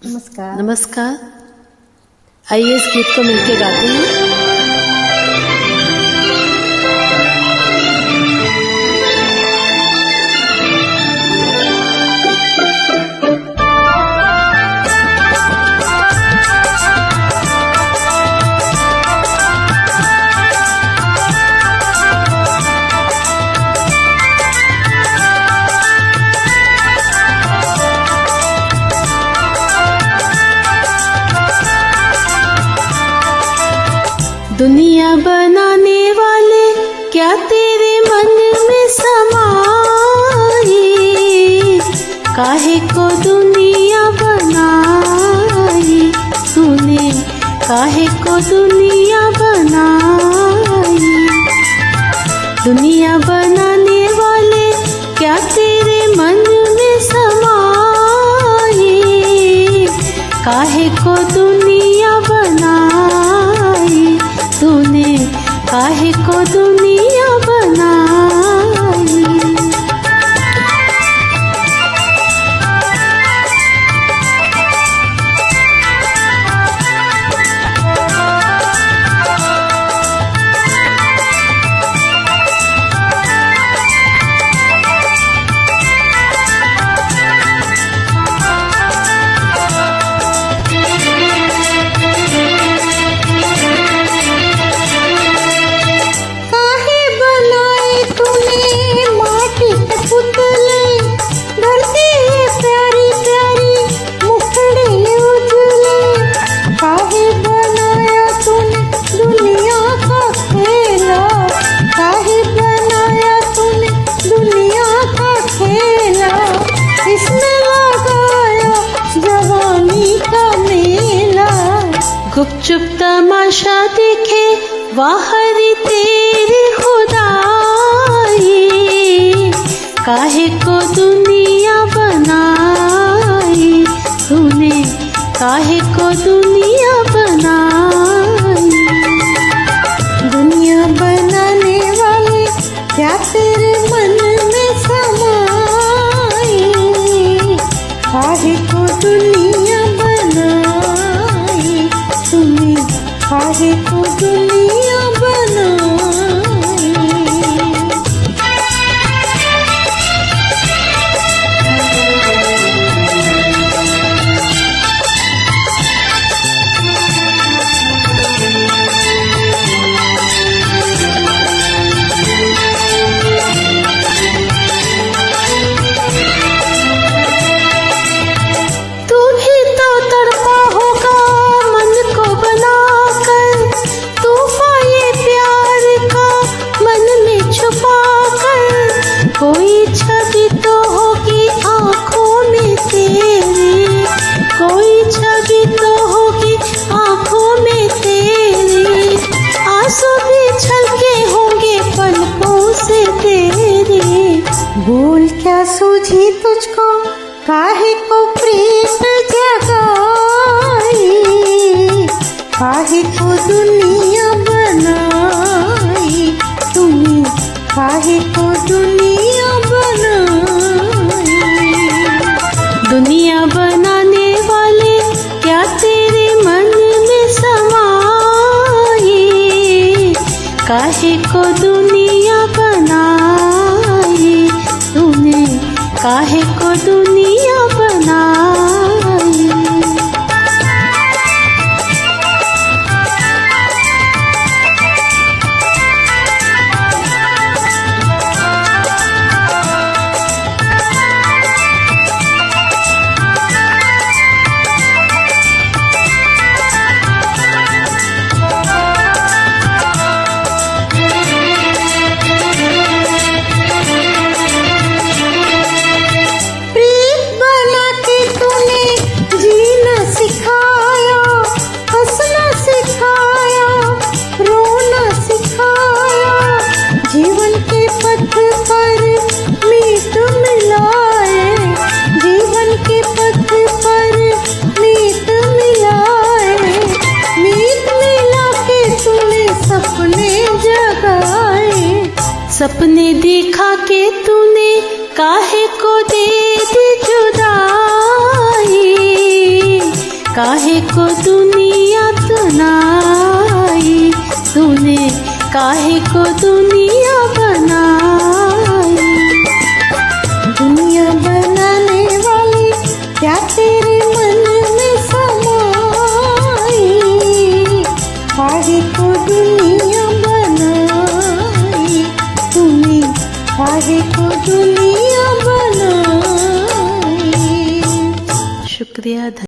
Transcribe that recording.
नमस्कार। नमस्कार। आइए इस गीत को मिलके गाते हैं। दुनिया बनाने वाले क्या तेरे मन में समाई, काहे को दुनिया बनाई तूने, काहे को दुनिया बनाई। दुनिया बनाने वाले क्या तेरे मन में समाई, काहे को दुनिया बनाई तूने, काहे को दुनिया बनाई। गुपचुप तमाशा देखे वाहरी तेरी खुदाई, काहे को दुनिया बनाई तूने, काहे को दुनिया बनाई। दुनिया बनाने वाले क्या तेरे मन में समाई, काहे को दुनिया बनाई तूने, काहे को दुनिया बनाई। कोई छवि तो होगी आँखों में तेरी, कोई छवि तो होगी आँखों में तेरी, आंसू भी छलके होंगे पलकों से तेरे। बोल क्या सूझी तुझको, काहे को प्रीत जगाई, काहे को दुनिया बनाई तूने, काहे को दुनिया बनाई। दुनिया बनाने वाले क्या तेरे मन में समाई, काहे को दुनिया बनाई तूने, काहे को काहे को दुनिया बनाई तूने, काहे को दुनिया बनाई। दुनिया बनाने वाली क्या तेरे मन में समाई, काहे को दुनिया बनाई तूने, काहे को दुनिया बनाई। शुक्रिया, धन्यवाद।